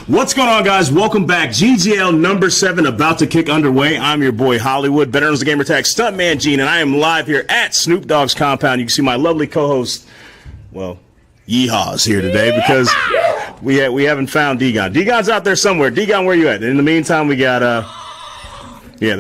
What's going on, guys? Welcome back. GGL number 7 about to kick underway. I'm your boy Hollywood, better known as the gamer tag Stuntman Gene, and I am live here at Snoop Dogg's compound. You can see my lovely co-host, well, Yeehaw's here today because we haven't found D-Gon. D-Gon's out there somewhere. D-Gon, where you at? In the meantime, we got yeah,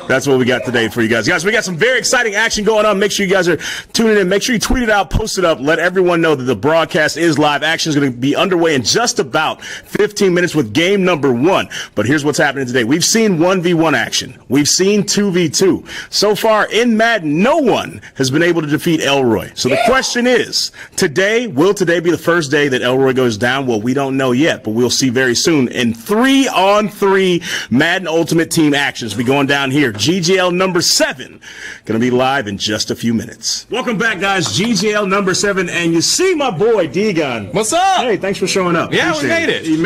that's what we got today for you guys. Guys, we got some very exciting action going on. Make sure you guys are tuning in. Make sure you tweet it out, post it up. Let everyone know that the broadcast is live. Action is going to be underway in just about 15 minutes with game number 1. But here's what's happening today. We've seen 1v1 action. We've seen 2v2. So far in Madden, no one has been able to defeat Elroy. So the question is, will today be the first day that Elroy goes down? Well, we don't know yet, but we'll see very soon. In 3-on-3 Madden Ultimate Team actions be going down here. GGL number 7 going to be live in just a few minutes. Welcome back, guys. GGL number 7, and you see my boy D-Gon. What's up? Hey, thanks for showing up. Yeah, we made it. He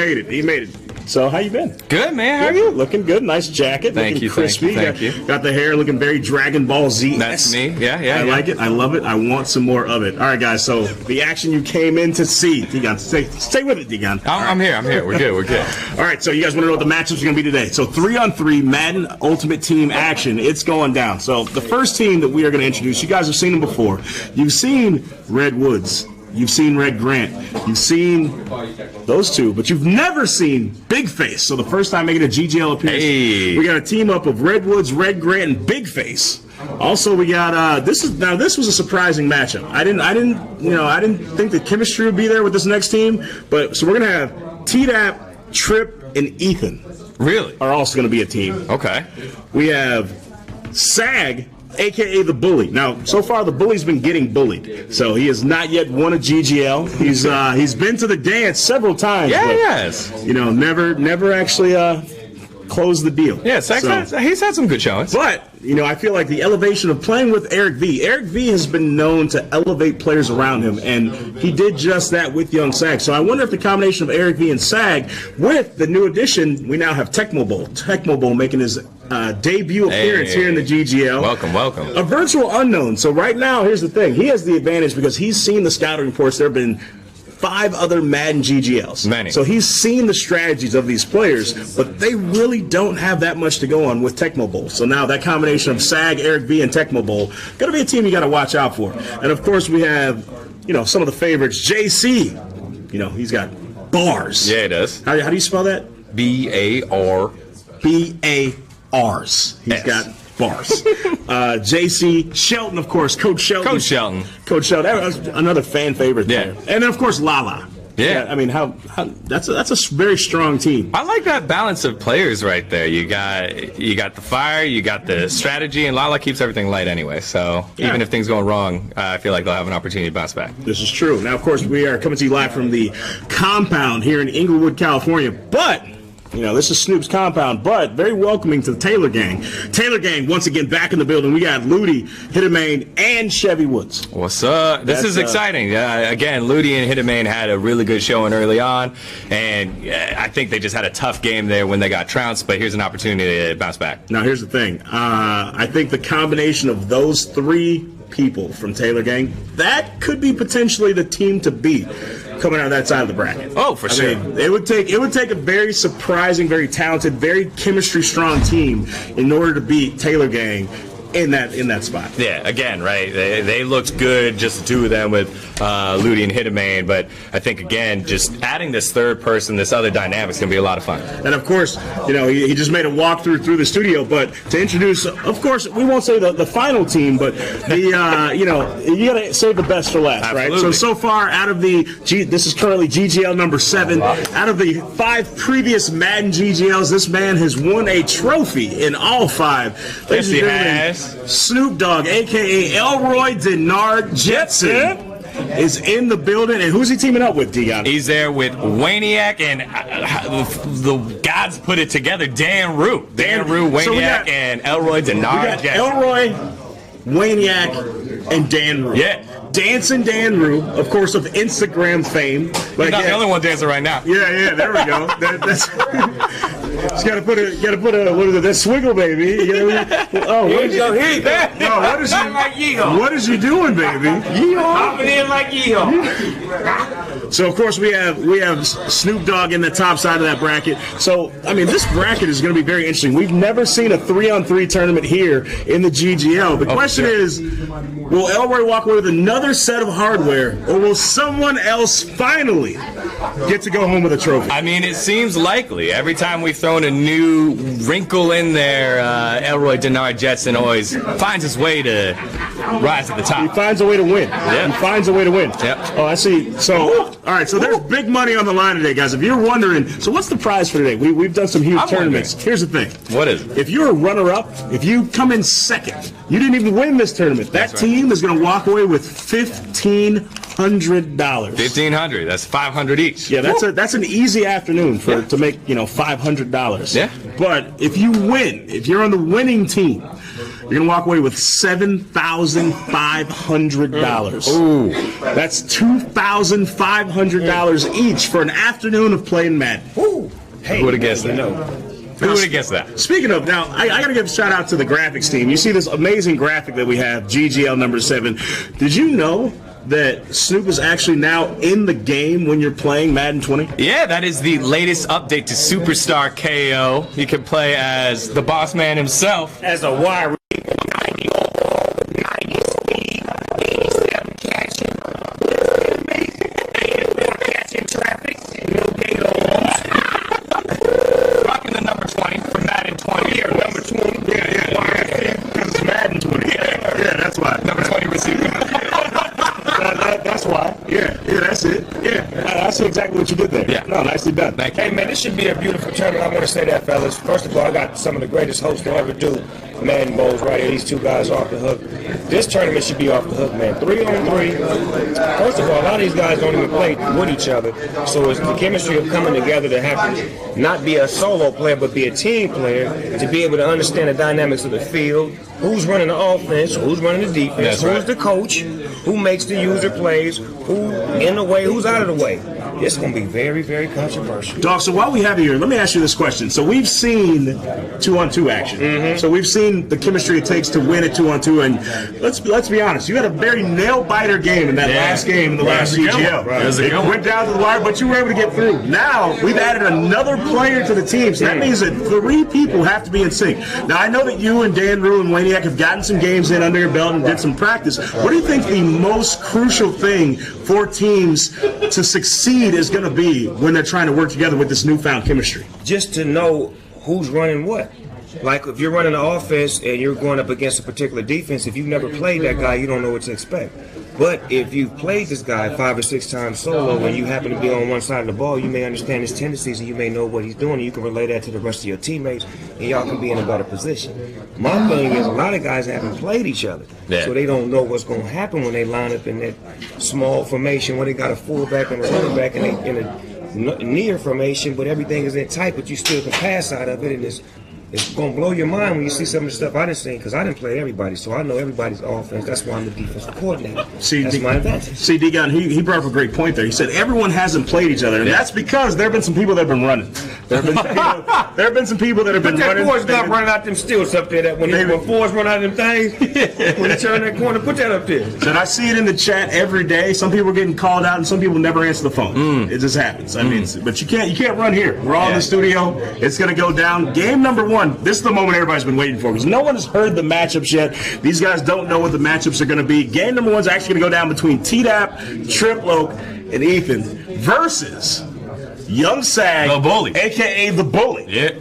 made it. So, how you been? Good, man. How are you? Looking good. Nice jacket. Thank you. Crispy. Thank you. Got the hair looking very Dragon Ball Z. That's me. Yeah. I like it. I love it. I want some more of it. All right, guys. So, the action you came in to see. D-Gon, stay with it, D-Gon. I'm here. We're good. All right, so you guys want to know what the matchups are going to be today. So 3-on-3 Madden Ultimate Team action. It's going down. So the first team that we are going to introduce, you guys have seen them before. You've seen Red Woods. You've seen Red Grant. You've seen those two, but you've never seen Big Face. So the first time making a GGL appearance, we got a team up of Red Woods, Red Grant, and Big Face. Also, we got this was a surprising matchup. I didn't think the chemistry would be there with this next team, but so we're gonna have T-Dap, Trip, and Ethan. Really? Are also gonna be a team. Okay. We have Sag, a.k.a. the Bully. Now, so far, the Bully's been getting bullied. So he has not yet won a GGL. He's been to the dance several times. Yeah, but, yes. Never actually closed the deal. Yeah, he's had some good showings. But, I feel like the elevation of playing with Eric V. Eric V has been known to elevate players around him, and he did just that with Young Sag. So I wonder if the combination of Eric V and Sag, with the new addition, we now have Tecmo Bowl. Tecmo Bowl making his debut appearance here in the GGL. Welcome. A virtual unknown. So right now, here's the thing. He has the advantage because he's seen the scouting reports. There have been 5 other Madden GGLs. Many. So he's seen the strategies of these players, but they really don't have that much to go on with Tecmo Bowl. So now that combination of Sag, Eric V, and Tecmo Bowl, going to be a team you got to watch out for. And of course, we have, some of the favorites. JC, he's got bars. Yeah, it does. How do you spell that? B-A-R. B-A-Rs. He's got bars. JC Shelton, of course, Coach Shelton. Coach Shelton. That was another fan favorite there. And then, of course, Lala. Yeah. I mean, that's a very strong team. I like that balance of players right there. You got the fire, you got the strategy, and Lala keeps everything light anyway. So even if things go wrong, I feel like they'll have an opportunity to bounce back. This is true. Now, of course, we are coming to you live from the compound here in Inglewood, California. But this is Snoop's compound, but very welcoming to the Taylor Gang. Taylor Gang, once again, back in the building. We got Ludi, Hittermain, and Chevy Woods. What's up? This is exciting. Again, Ludi and Hittermain had a really good showing early on, and I think they just had a tough game there when they got trounced, but here's an opportunity to bounce back. Now, here's the thing. I think the combination of those 3 people from Taylor Gang, that could be potentially the team to beat coming out of that side of the bracket. Oh, for sure. Mean, it would take a very surprising, very talented, very chemistry strong team in order to beat Taylor Gang in that spot. Yeah, again, right? They looked good, just the two of them with Ludi and Hittermain, but I think, again, just adding this third person, this other dynamic is going to be a lot of fun. And, of course, he just made a walkthrough through the studio, but to introduce, of course, we won't say the final team, but you got to save the best for last, Absolutely. right? So far, out of this is currently GGL number 7, out of the 5 previous Madden GGLs, this man has won a trophy in all 5. Yes, he has. Snoop Dogg, a.k.a. Elroy Denard Jetson, is in the building. And who's he teaming up with, D-Gon? He's there with Waniac and the gods put it together, Dan Rue. Dan Rue, Waniac, and Elroy Denard Jetson. Elroy, Waniac, and Dan Rue. Yeah. Dancing Dan Rue, of course, of Instagram fame. He's not the only one dancing right now. Yeah, there we go. You gotta put a what is it? That swiggle, baby. Here you go. No, what is you doing, baby? Popping in like yeehaw. So of course we have Snoop Dogg in the top side of that bracket. So I mean, this bracket is going to be very interesting. We've never seen a 3-on-3 tournament here in the GGL. The question is, will Elroy walk away with another set of hardware, or will someone else finally get to go home with a trophy? I mean, it seems likely. Every time we've thrown a new wrinkle in there, Elroy Denard Jetson always finds his way to rise to the top. He finds a way to win. Yeah. He finds a way to win. Yep. Oh, I see. So, all right. So there's big money on the line today, guys. If you're wondering, so what's the prize for today? We've done some huge tournaments. Here's the thing. What is it? If you're a runner-up, if you come in second, you didn't even win this tournament. That team is going to walk away with $1,500. $1,500. That's $500 each. Yeah, that's an easy afternoon to make $500. Yeah. But if you win, if you're on the winning team, you're gonna walk away with $7,500. Ooh, that's $2,500 each for an afternoon of playing Madden. Ooh. Hey, who would have guessed that? Who would have guessed that? Speaking of, now, I got to give a shout out to the graphics team. You see this amazing graphic that we have, GGL number 7. Did you know that Snoop is actually now in the game when you're playing Madden 20? Yeah, that is the latest update to Superstar KO. You can play as the boss man himself. As a wide 90 overall, 90 speed, 87 catching. Amazing. Catching traffic. No gate holes. Rocking the number 20 for Madden 20. Yeah, number 20. Yeah. Because it's Madden 20. Yeah, that's why. Number 20 receiver. That's why. Yeah, that's it. Yeah, I see exactly what you did there. Yeah. No, nicely done. Thank you. Hey, man, this should be a beautiful tournament. I want to say that, fellas. First of all, I got some of the greatest hosts to ever do Madden Bowls right here. These two guys off the hook. This tournament should be off the hook, man. 3-on-3. First of all, a lot of these guys don't even play with each other. So it's the chemistry of coming together to have to not be a solo player, but be a team player, to be able to understand the dynamics of the field, who's running the offense, who's running the defense, who's the coach, who makes the user plays, who in the way, who's out of the way. It's going to be very, very controversial. Dog, so while we have you here, let me ask you this question. So we've seen 2-on-2 action. Mm-hmm. So we've seen the chemistry it takes to win at 2-on-2, and let's be honest, you had a very nail-biter game in that last game in the last GGL. It went down to the wire, but you were able to get through. Now, we've added another player to the team, so that means that 3 people have to be in sync. Now, I know that you and Dan Rue and Waniac have gotten some games in under your belt and did some practice. What do you think the most crucial thing for teams to succeed is going to be when they're trying to work together with this newfound chemistry? Just to know who's running what. Like if you're running an offense and you're going up against a particular defense, if you've never played that guy, you don't know what to expect. But if you've played this guy 5 or 6 times solo and you happen to be on one side of the ball, you may understand his tendencies and you may know what he's doing, and you can relay that to the rest of your teammates, and y'all can be in a better position. My thing is, a lot of guys haven't played each other, so they don't know what's going to happen when they line up in that small formation, when they got a fullback and a running back and they in a near formation, but everything is in tight, but you still can pass out of it, and it's going to blow your mind when you see some of the stuff I didn't see, because I didn't play everybody, so I know everybody's offense. That's why I'm the defensive coordinator. That's my advantage. See, D-Gun, he brought up a great point there. He said everyone hasn't played each other, and that's because there have been some people that have been running. There have been some people that have been running. Put that Forrest Gump running out them stilts up there, that when Forrest run out of them things, when he turn that corner, put that up there. And I see it in the chat every day. Some people are getting called out, and some people never answer the phone. It just happens. I mean, but you can't run here. We're all in the studio. It's going to go down. Game number 1. This is the moment everybody's been waiting for, because no one has heard the matchups yet. These guys don't know what the matchups are going to be. Game number 1 is actually going to go down between T-Dap, Triploak, and Ethan versus Young Sag, a.k.a. The Bully. Yeah.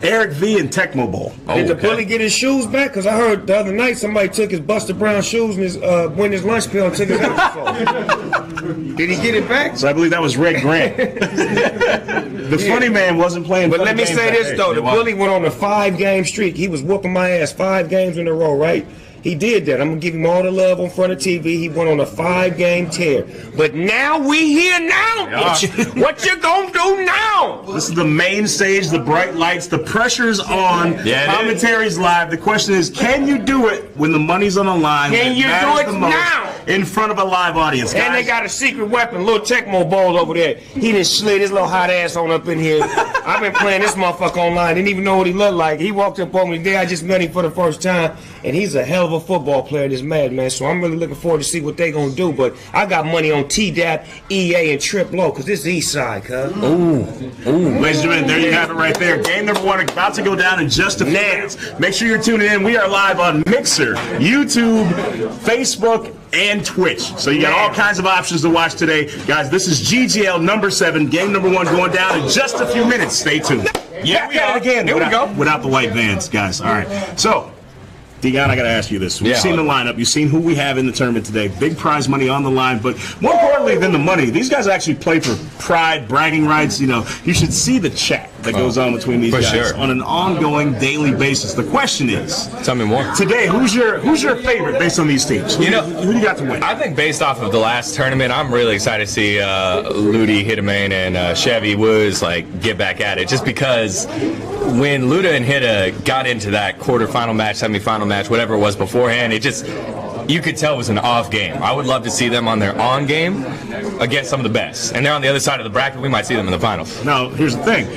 Eric V and Tecmo Bowl. Did the bully get his shoes back? Because I heard the other night somebody took his Buster Brown shoes and his went his lunch pill and took his house off. Did he get it back? So I believe that was Red Grant. The funny man wasn't playing. But let me say this though: the bully went on a 5-game streak. He was whooping my ass 5 games in a row, right? He did that. I'm going to give him all the love on front of TV. He went on a 5-game tear. But now we here now. What you going to do now? This is the main stage, the bright lights, the pressure's on, commentary's live. The question is, can you do it when the money's on the line? Can you do it now? in front of a live audience, guys. And they got a secret weapon, little Tecmo Bowl over there. He done slid his little hot ass on up in here. I've been playing this motherfucker online. Didn't even know what he looked like. He walked up on me today. I just met him for the first time, and he's a hell of a football player. This man. So I'm really looking forward to see what they gonna do. But I got money on TDAP, EA, and Trip Low, cause this is East Side, cuz. Ooh. Ladies and gentlemen, there you have it right there. Game number 1 about to go down in just a few minutes. Make sure you're tuning in. We are live on Mixer, YouTube, Facebook, and Twitch. So you got all kinds of options to watch today. Guys, this is GGL number 7, game number 1 going down in just a few minutes. Stay tuned. Yeah, we got it again. Here we go. Without the white vans, guys. All right. So, Dion, I got to ask you this. We've seen the lineup. You've seen who we have in the tournament today. Big prize money on the line. But more importantly than the money, these guys actually play for pride, bragging rights. You know, you should see the chat that goes on between these guys on an ongoing daily basis. The question is, tell me more. Today, who's your favorite based on these teams? Who do you got to win? I think based off of the last tournament, I'm really excited to see Ludi, Hitterman, and Chevy Woods get back at it. Just because when Luda and Hitta got into that quarterfinal match, semifinal match, whatever it was beforehand, you could tell it was an off game. I would love to see them on their on game against some of the best. And they're on the other side of the bracket. We might see them in the finals. Now, here's the thing.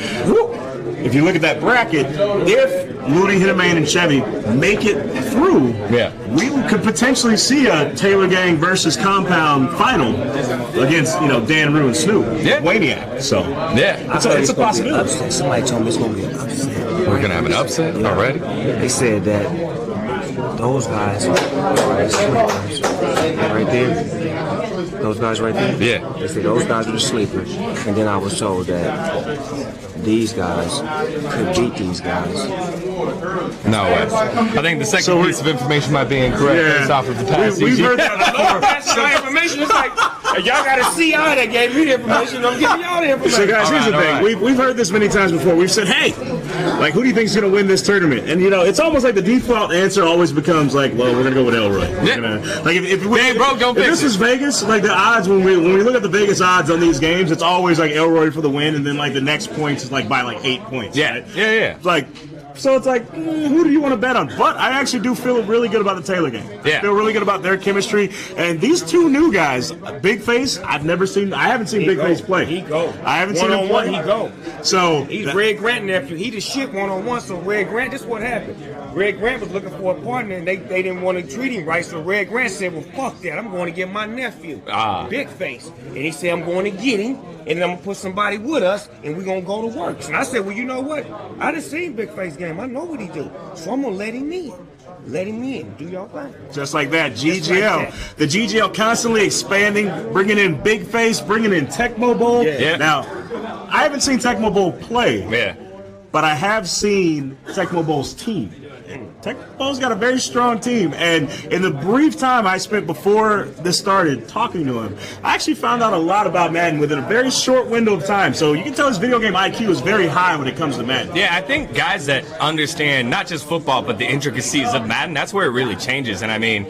If you look at that bracket, if Ludi, Hitterman, and Chevy make it through, we could potentially see a Taylor Gang versus Compound final against, Dan Rue and Snoop. Waniac. So, it's a possibility. Somebody told me it's going to be an upset. We're going to have an upset already? They said that those guys are sleepers. Right there. Those guys right there? Yeah. They said those guys are the sleepers. And then I was told that these guys could beat these guys. No way. I think the second piece of information might be incorrect based off of the past. We've heard that before. That's my information. It's like, y'all got to see how that gave me the information. I'm giving y'all the information. So, guys, here's the thing. We've heard this many times before. We've said, hey, who do you think is going to win this tournament? And, it's almost like the default answer always becomes well, we're going to go with Elroy. If this is Vegas, the odds, when we look at the Vegas odds on these games, it's always Elroy for the win, and then, the next points is, by 8 points. Yeah. Right? Yeah. So it's who do you want to bet on? But I actually do feel really good about the Taylor Gang. Yeah. I feel really good about their chemistry. And these two new guys, Big Face, I haven't seen Big Face play. He go. I haven't seen him play. He go. So he's Red Grant nephew. He the shit one-on-one. So Red Grant, this is what happened. Red Grant was looking for a partner, and they didn't want to treat him right. So Red Grant said, well, fuck that. I'm going to get my nephew, Big Face. And he said, I'm going to get him, and then I'm going to put somebody with us, and we're going to go to work. And I said, well, you know what? I done seen Big Face game. I know what he do. So I'm going to let him in. Let him in. Do y'all thing. Just like that. GGL. The GGL constantly expanding, bringing in Big Face, bringing in Tecmo Bowl. Yeah. Now, I haven't seen Tecmo Bowl play. Yeah. But I have seen Tecmo Bowl's team. Tecmo Bowl's got a very strong team. And in the brief time I spent before this started talking to him, I actually found out a lot about Madden within a very short window of time. So you can tell his video game IQ is very high when it comes to Madden. Yeah, I think guys that understand not just football, but the intricacies of Madden, that's where it really changes. And I mean,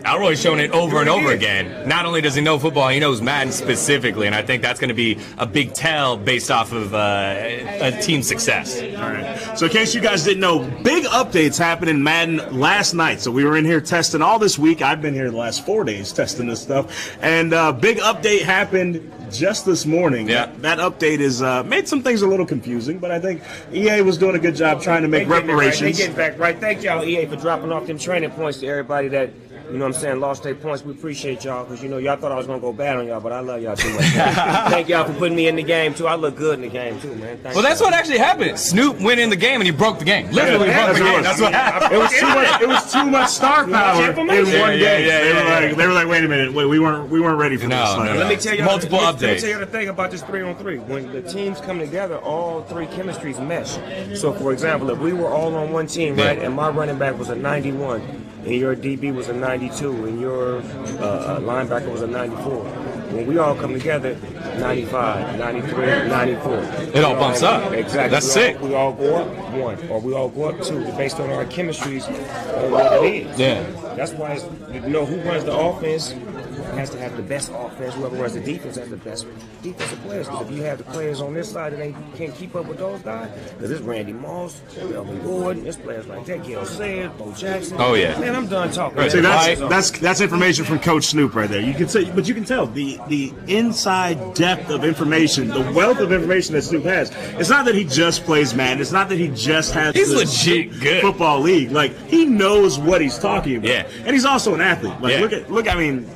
Elroy's shown it over and over again. Not only does he know football, he knows Madden specifically, and I think that's going to be a big tell based off of a team success. All right. So in case you guys didn't know, big updates happened in Madden last night. So we were in here testing all this week. I've been here the last 4 days testing this stuff. And big update happened just this morning. Yeah. That update is made some things a little confusing, but I think EA was doing a good job trying to make reparations. They getting back right. Thank y'all, EA, for dropping off them training points to everybody that, lost their points. We appreciate y'all because, y'all thought I was going to go bad on y'all, but I love y'all too much. Thank y'all for putting me in the game, too. I look good in the game, too, man. Well, that's what actually happened. Snoop went in the game and he broke the game. Literally broke the game. That's what happened. It was too much star power in one game. Yeah. They were like, wait a minute. We weren't ready for this. Let me tell you multiple updates. Let me tell you the thing about this 3-on-3. When the teams come together, all three chemistries mesh. So, for example, if we were all on one team, right, and my running back was a 91, and your DB was a 92, and your linebacker was a 94. When we all come together, 95, 93, 94. It all bumps up. Exactly. That's sick. We all go up 1, or we all go up 2, based on our chemistries and what it is. Yeah. That's why who runs the offense has to have the best offense. Whoever runs the defense has the best defensive players. Because if you have the players on this side and they can't keep up with those guys, because it's Randy Moss, Melvin Gordon, there's players like that, Gail Sayers, Bo Jackson. Oh yeah. Man, I'm done talking. Right. See, that's information from Coach Snoop right there. You can say, but you can tell the inside depth of information, the wealth of information that Snoop has. It's not that he just plays Madden. It's not that he just has. He's legit good. Football league. Like, he knows what he's talking about. Yeah. And he's also an athlete. Like, look. I mean,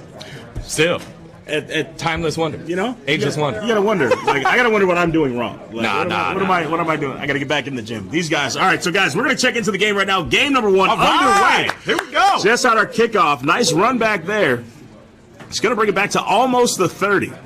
still. At timeless wonder, ageless wonder. You gotta wonder. Like, I gotta wonder what I'm doing wrong. Like, what am I doing? I gotta get back in the gym. These guys. All right, so guys, we're gonna check into the game right now. Game number 1 underway. Here we go. Just out our kickoff. Nice run back there. It's gonna bring it back to almost the 30. All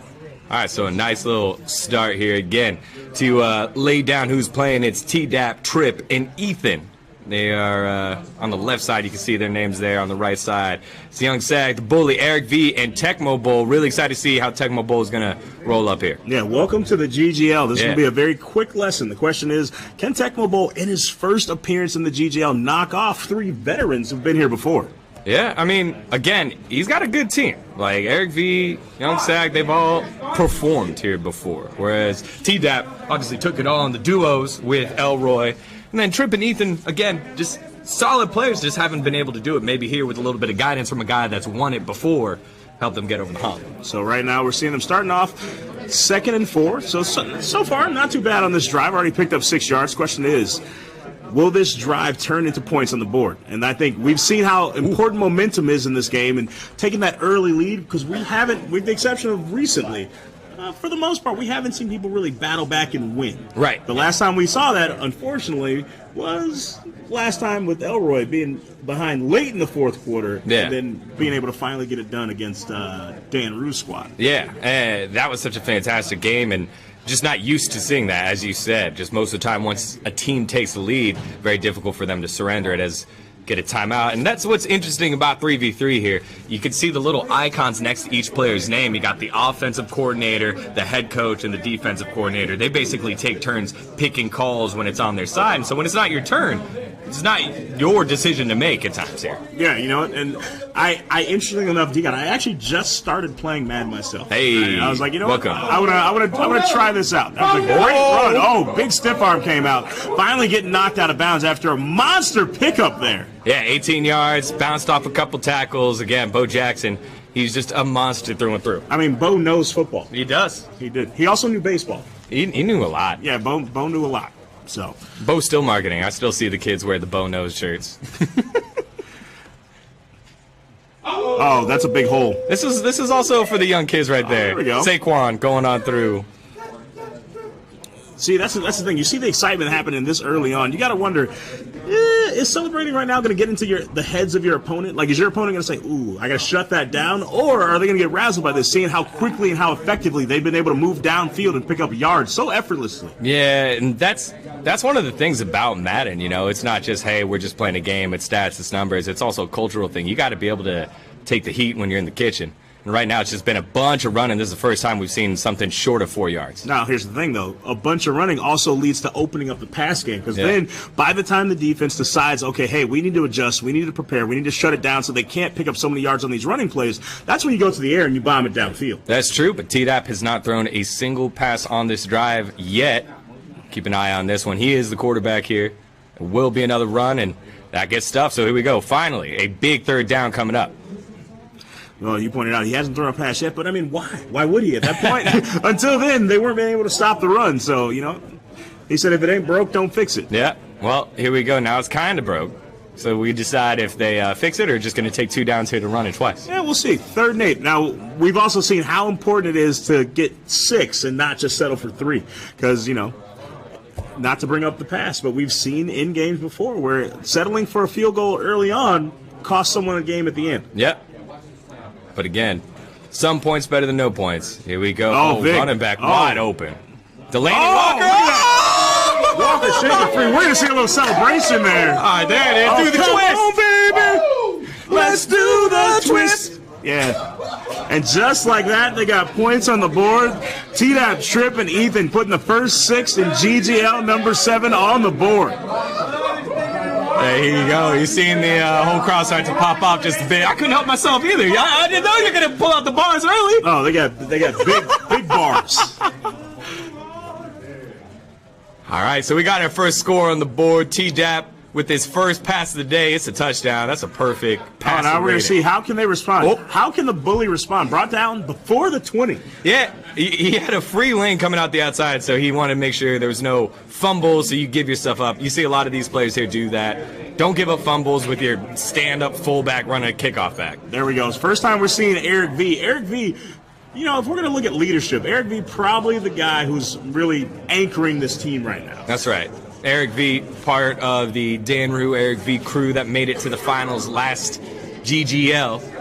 right, so a nice little start here again to lay down who's playing. It's T-Dap, Trip, and Ethan. They are on the left side. You can see their names there. On the right side, it's Young Sag, the Bully, Eric V, and Tecmo Bowl. Really excited to see how Tecmo Bowl is going to roll up here. Yeah, welcome to the GGL. This will be a very quick lesson. The question is, can Tecmo Bowl, in his first appearance in the GGL, knock off 3 veterans who've been here before? Yeah, I mean, again, he's got a good team. Like Eric V, Young Sag, they've all performed here before. Whereas T-Dap obviously took it all in the duos with Elroy. And then Trip and Ethan, again, just solid players, just haven't been able to do it. Maybe here with a little bit of guidance from a guy that's won it before, help them get over the hump. So right now we're seeing them starting off 2nd and 4. So far, not too bad on this drive. Already picked up 6 yards. Question is, will this drive turn into points on the board? And I think we've seen how important momentum is in this game and taking that early lead, because we haven't, with the exception of recently, for the most part, we haven't seen people really battle back and win. Right. The last time we saw that, unfortunately, was last time with Elroy being behind late in the 4th quarter and then being able to finally get it done against Dan Rue's squad. Yeah, that was such a fantastic game, and just not used to seeing that, as you said. Just most of the time, once a team takes the lead, very difficult for them to surrender it as get a timeout. And that's what's interesting about 3v3 here. You can see the little icons next to each player's name. You got the offensive coordinator, the head coach, and the defensive coordinator. They basically take turns picking calls when it's on their side. And so when it's not your turn, it's not your decision to make at times here. Yeah, you know, and I interestingly enough, Deacon, I actually just started playing Madden myself. Hey, I was like, you know welcome. what? I wanna try this out. That was a great run. Oh, big stiff arm came out. Finally getting knocked out of bounds after a monster pickup there. Yeah, 18 yards, bounced off a couple tackles. Again, Bo Jackson, he's just a monster through and through. I mean, Bo knows football. He does. He did. He also knew baseball. He knew a lot. Yeah, Bo knew a lot. So Bo's still marketing. I still see the kids wear the Bo nose shirts. Oh, that's a big hole. This is also for the young kids right there. There we go. Saquon going on through. See, that's the thing. You see the excitement happening this early on. You got to wonder, is celebrating right now going to get into the heads of your opponent? Like, is your opponent going to say, ooh, I got to shut that down? Or are they going to get razzled by this, seeing how quickly and how effectively they've been able to move downfield and pick up yards so effortlessly? Yeah, and that's one of the things about Madden, you know. It's not just, hey, we're just playing a game, it's stats, it's numbers. It's also a cultural thing. You got to be able to take the heat when you're in the kitchen. And right now, it's just been a bunch of running. This is the first time we've seen something short of 4 yards. Now, here's the thing, though. A bunch of running also leads to opening up the pass game. Because then, by the time the defense decides, okay, hey, we need to adjust, we need to prepare, we need to shut it down so they can't pick up so many yards on these running plays, that's when you go to the air and you bomb it downfield. That's true, but T-Dap has not thrown a single pass on this drive yet. Keep an eye on this one. He is the quarterback here. It will be another run, and that gets stuffed. So here we go. Finally, a big 3rd down coming up. Well, you pointed out he hasn't thrown a pass yet, but I mean, why? Why would he at that point? Until then, they weren't being able to stop the run. So, you know, he said if it ain't broke, don't fix it. Yeah, well, here we go. Now it's kind of broke. So we decide if they fix it or just going to take 2 downs here to run it twice. Yeah, we'll see. 3rd and 8. Now, we've also seen how important it is to get 6 and not just settle for 3. Because, you know, not to bring up the past, but we've seen in games before where settling for a field goal early on cost someone a game at the end. Yep. But again, some points better than no points. Here we go. Oh, running back wide open. Delaney Walker. Walker shaking free. We're going to see a little celebration there. All right, there it is. Do the twist. On, baby. Let's do the twist. Yeah. And just like that, they got points on the board. T-Dap, Trip, and Ethan putting the first 6 in GGL number 7 on the board. There you go. You seen the whole crowd start to pop off just a bit. I couldn't help myself either. I didn't know you were gonna pull out the bars early. Oh, they got big bars. All right, so we got our first score on the board. T-Dap with his first pass of the day. It's a touchdown. That's a perfect pass. Now we're going to see how can they respond. Oh. How can the bully respond? Brought down before the 20. Yeah, he had a free lane coming out the outside, so he wanted to make sure there was no fumbles, so you give yourself up. You see a lot of these players here do that. Don't give up fumbles with your stand-up fullback running a kickoff back. There we go. It's first time we're seeing Eric V. Eric V, you know, if we're going to look at leadership, Eric V probably the guy who's really anchoring this team right now. That's right. Eric V, part of the Dan Rue Eric V crew that made it to the finals last GGL.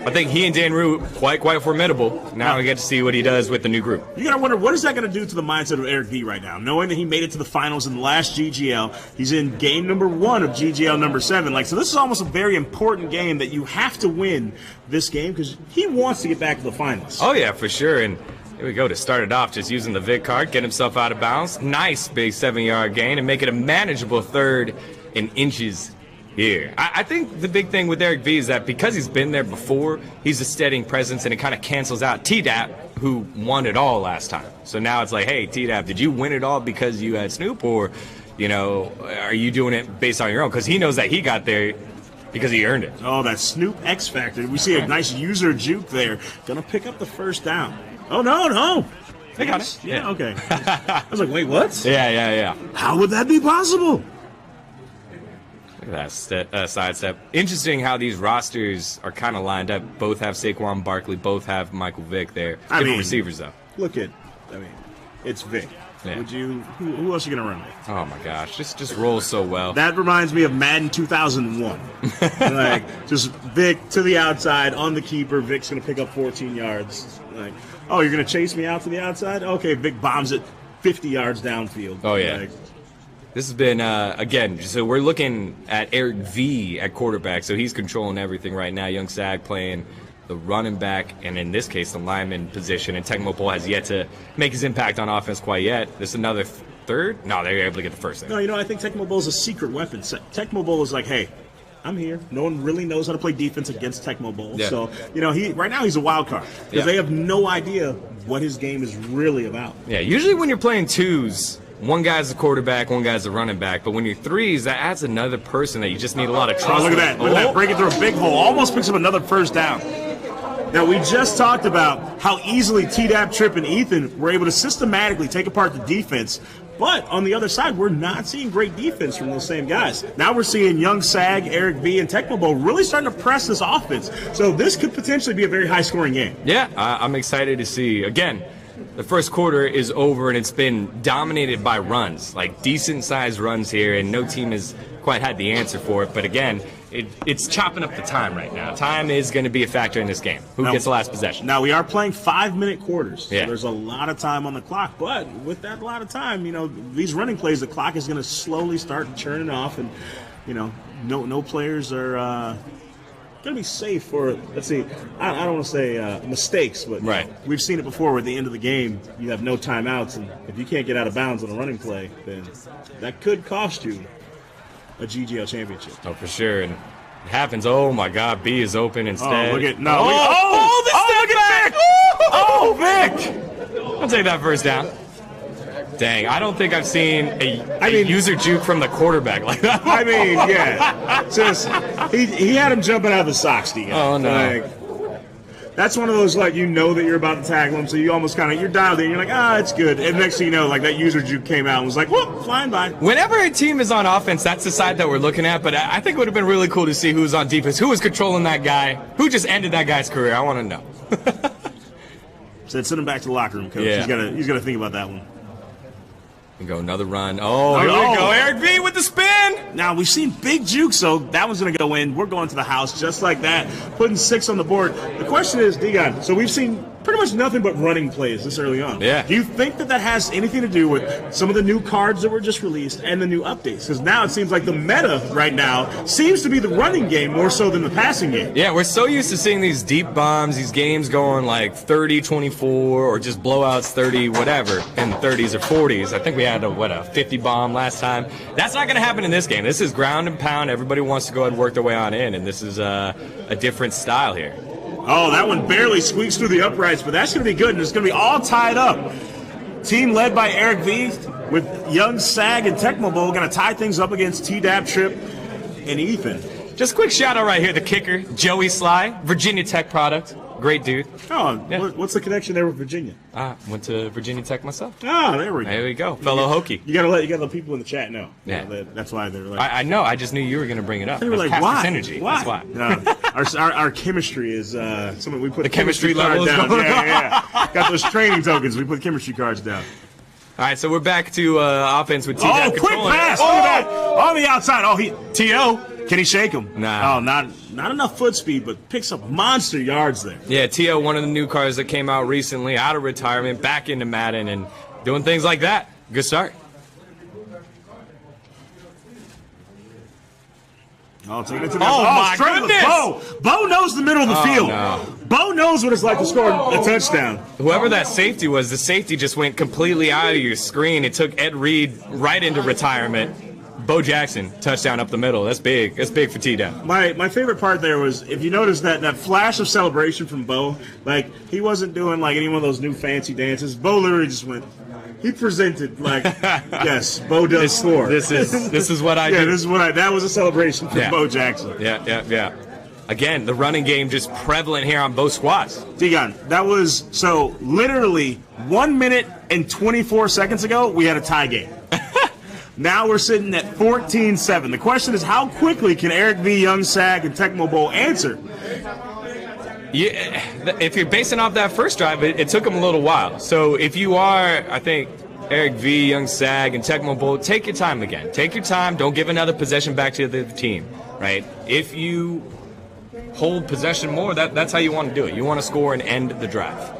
I think he and Dan Rue quite formidable. Now we get to see what he does with the new group. You got to wonder, what is that going to do to the mindset of Eric V right now? Knowing that he made it to the finals in the last GGL, he's in game number 1 of GGL number 7. So this is almost a very important game that you have to win this game because he wants to get back to the finals. Oh, yeah, for sure. And here we go to start it off, just using the VIC card, get himself out of bounds. Nice big 7-yard gain and make it a manageable 3rd in inches here. I think the big thing with Eric V is that because he's been there before, he's a steadying presence and it kind of cancels out T-Dap, who won it all last time. So now it's like, hey, T-Dap, did you win it all because you had Snoop, or, you know, are you doing it based on your own? Because he knows that he got there because he earned it. Oh, that Snoop X Factor. We see a nice user juke there. Gonna pick up the first down. Oh, no. They got it. Yeah, okay. I was like, wait, what? Yeah. How would that be possible? Look at that sidestep. Interesting how these rosters are kind of lined up. Both have Saquon Barkley, both have Michael Vick there. Different receivers, though. It's Vic. Yeah. Would you? Who else are you gonna run with? Oh my gosh, just rolls so well. That reminds me of Madden 2001. Like just Vic to the outside on the keeper. Vic's gonna pick up 14 yards. Like, oh, you're gonna chase me out to the outside? Okay, Vic bombs it 50 yards downfield. Oh yeah. This has been again. So we're looking at Eric V at quarterback. So he's controlling everything right now. Young Sag playing the running back, and in this case, the lineman position. And Tecmo Bowl has yet to make his impact on offense quite yet. This is another third. No, they're able to get the first thing. No, I think Tecmo Bowl is a secret weapon. Tecmo Bowl is like, hey, I'm here. No one really knows how to play defense against Tecmo Bowl. Yeah. So, right now he's a wild card because they have no idea what his game is really about. Yeah, usually when you're playing twos, one guy's the quarterback, one guy's the running back. But when you're threes, that adds another person that you just need a lot of trust. Oh, look at that. Look at that. Breaking through a big hole. Almost picks up another first down. Now, we just talked about how easily T-Dap, Trip, and Ethan were able to systematically take apart the defense. But on the other side, we're not seeing great defense from those same guys. Now we're seeing Young Sag, Eric V, and Tecmo Bowl really starting to press this offense. So this could potentially be a very high-scoring game. Yeah, I'm excited to see. Again, the first quarter is over, and it's been dominated by runs, like decent-sized runs here, and no team has quite had the answer for it. But again, it's chopping up the time right now. Time is going to be a factor in this game. Who gets the last possession? Now, we are playing 5-minute quarters. So yeah. There's a lot of time on the clock. But with that lot of time, these running plays, the clock is going to slowly start churning off. And, no players are going to be safe for, let's see, I don't want to say mistakes, but right. We've seen it before where at the end of the game, you have no timeouts. And if you can't get out of bounds on a running play, then that could cost you a GGL championship. Oh, for sure. And it happens. Oh, my God. B is open instead. Oh, look at, Vic! I'll take that first down. Dang, I don't think I've seen a user juke from the quarterback like that. I mean, yeah. Just, he had him jumping out of the socks, D. Oh, no. That's one of those, that you're about to tackle him, so you almost you're dialed in, you're like, it's good. And next thing you know, that user juke came out and was like, whoop, flying by. Whenever a team is on offense, that's the side that we're looking at, but I think it would have been really cool to see who was on defense, who was controlling that guy, who just ended that guy's career. I want to know. Said, send him back to the locker room, coach. Yeah. He's got to think about that one. And go another run. Oh, here we go. Eric V with the spin. Now, we've seen big juke, so that one's going to go in. We're going to the house just like that, putting 6 on the board. The question is, D-Gon, so we've seen pretty much nothing but running plays this early on. Yeah. Do you think that has anything to do with some of the new cards that were just released and the new updates? Because now it seems like the meta right now seems to be the running game more so than the passing game. Yeah, we're so used to seeing these deep bombs, these games going like 30-24 or just blowouts 30 whatever in the 30s or 40s. I think we had a 50 bomb last time. That's not going to happen in this game. This is ground and pound. Everybody wants to go ahead and work their way on in, and this is a different style here. Oh, that one barely squeaks through the uprights, but that's going to be good, and it's going to be all tied up. Team led by Eric V with Young Sag and Tecmo Bowl going to tie things up against T-Dab, Trip, and Ethan. Just a quick shout out right here, the kicker, Joey Sly, Virginia Tech product. Great dude. Oh, yeah. What's the connection there with Virginia? Went to Virginia Tech myself. Ah, there we go. There we go. Fellow Hokie. You gotta let people in the chat know. Yeah. That's why they're like. I know. I just knew you were gonna bring it up. They were like, why? Synergy. Why? That's why. Our chemistry is something we put the chemistry level down. Going yeah. Got those training tokens. We put chemistry cards down. All right, so we're back to offense with T-Dab. Oh, quick pass! On the outside. Oh, T.O. Can he shake him? Nah. Oh, not enough foot speed, but picks up monster yards there. Yeah, T.O., one of the new cards that came out recently, out of retirement, back into Madden, and doing things like that. Good start. Oh, taking it to the my goodness! Bo knows the middle of the field. No. Bo knows what it's like to score a touchdown. Whoever that safety was, the safety just went completely out of your screen. It took Ed Reed right into retirement. Bo Jackson, touchdown up the middle. That's big. That's big for T-Dab. My favorite part there was, if you notice that flash of celebration from Bo, like, he wasn't doing, like, any one of those new fancy dances. Bo literally just went, he presented, like, yes, Bo does score. This is what I do. Yeah, this is what that was a celebration for Bo Jackson. Yeah. Again, the running game just prevalent here on both squads. Digon, that was, so literally 1 minute and 24 seconds ago, we had a tie game. Now we're sitting at 14-7. The question is, how quickly can Eric V, Young Sag, and Tecmo Bowl answer? Yeah, if you're basing off that first drive, it took them a little while. So if you are, I think, Eric V, Young Sag, and Tecmo Bowl, take your time again. Take your time. Don't give another possession back to the team, right? If you hold possession more, that's how you want to do it. You want to score and end the drive.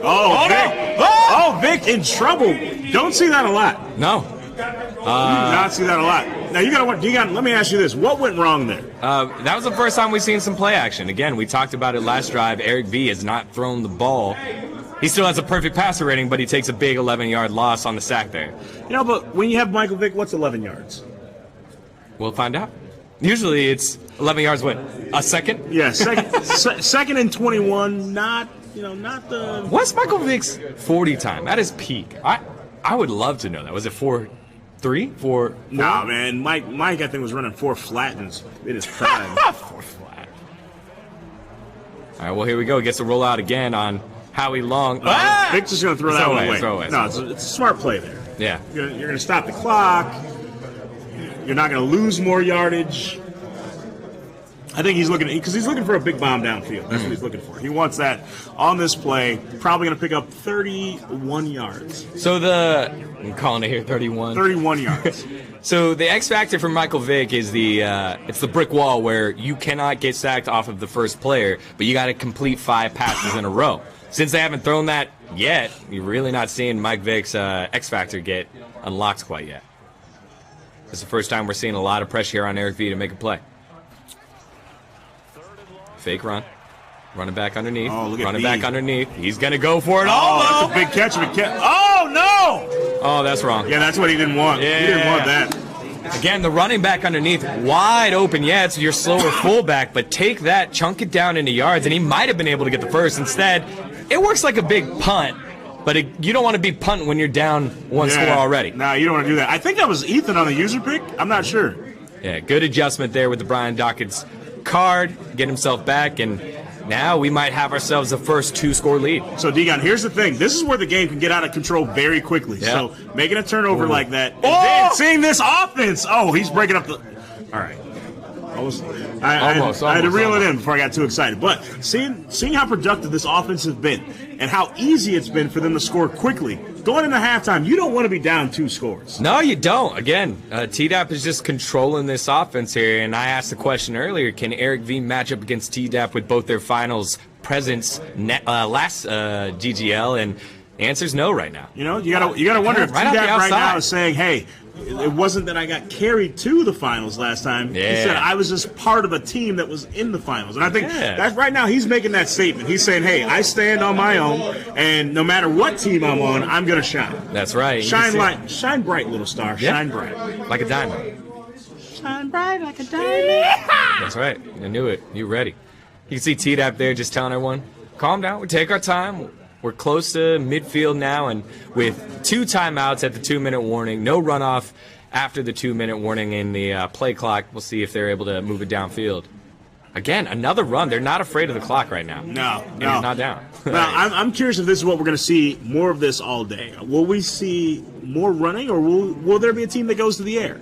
Oh, Vic. Oh, Vic in trouble. Don't see that a lot. No. Not see that a lot. Now, let me ask you this. What went wrong there? That was the first time we've seen some play action. Again, we talked about it last drive. Eric V has not thrown the ball. He still has a perfect passer rating, but he takes a big 11-yard loss on the sack there. But when you have Michael Vick, what's 11 yards? We'll find out. Usually it's 11 yards, what, a second? Yeah, second and 21, not the... What's Michael Vick's 40 time? At his peak. I would love to know that. Was it 4.3? 4? Nah, man. Mike, I think, was running 4 flat in his prime. 4 flat. All right, well, here we go. Gets to roll out again on Howie Long. Vic's just going to throw that one away. Throw away. No, it's a smart play there. Yeah. You're going to stop the clock. You're not going to lose more yardage. I think he's looking for a big bomb downfield. That's what he's looking for. He wants that on this play. Probably going to pick up 31 yards. So I'm calling it here 31. 31 yards. So the X factor for Michael Vick is it's the brick wall where you cannot get sacked off of the first player, but you got to complete 5 passes in a row. Since they haven't thrown that yet, you're really not seeing Mike Vick's X factor get unlocked quite yet. It's the first time we're seeing a lot of pressure here on Eric V to make a play. Fake run. Running back underneath. Oh, look at Running V. back underneath. He's going to go for it all, though. That's a big catch. Oh, no! Oh, that's wrong. Yeah, that's what he didn't want. Yeah. He didn't want that. Again, the running back underneath, wide open. Yeah, it's your slower fullback, but take that, chunk it down into yards, and he might have been able to get the first. Instead, it works like a big punt, but you don't want to be punting when you're down one score already. No, you don't want to do that. I think that was Ethan on the user pick. I'm not sure. Yeah, good adjustment there with the Brian Dockett's card, get himself back, and now we might have ourselves the first 2-score lead. So, Digon, here's the thing. This is where the game can get out of control very quickly. Yeah. So, making a turnover like that, and then seeing this offense. Oh, he's breaking up the... All right. I had to reel it in before I got too excited. But seeing how productive this offense has been and how easy it's been for them to score quickly, going into halftime, you don't want to be down 2 scores. No, you don't. Again, T-Dap is just controlling this offense here. And I asked the question earlier, can Eric V match up against T-Dap with both their finals presence last GGL? And the answer's no right now. You know, you gotta wonder if Right T-Dap right now is saying, hey, it wasn't that I got carried to the finals last time. Yeah. He said I was just part of a team that was in the finals. And I think that right now he's making that statement. He's saying, hey, I stand on my own, and no matter what team I'm on, I'm going to shine. That's right. Shine bright, little star. Yeah. Shine bright. Like a diamond. Shine bright like a diamond. That's right. I knew it. You ready. You can see T-Dap there just telling everyone, calm down. We take our time. We're close to midfield now, and with 2 timeouts at the 2-minute warning, no runoff after the 2-minute warning in the play clock. We'll see if they're able to move it downfield. Again, another run. They're not afraid of the clock right now. No. It's not down. Now, I'm curious if this is what we're going to see more of this all day. Will we see more running, or will there be a team that goes to the air?